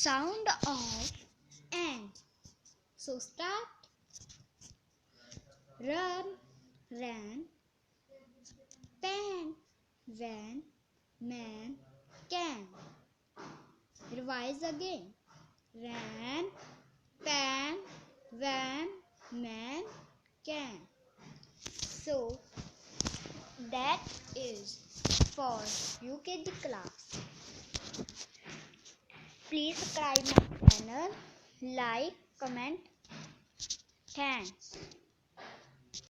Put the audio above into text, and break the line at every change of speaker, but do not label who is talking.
sound of ant. So start. Run, ran, pan, van, man, can. Revise again. Ran, pan, van, man, can. So that is for UKG class. Please subscribe my channel, like, comment. Thanks.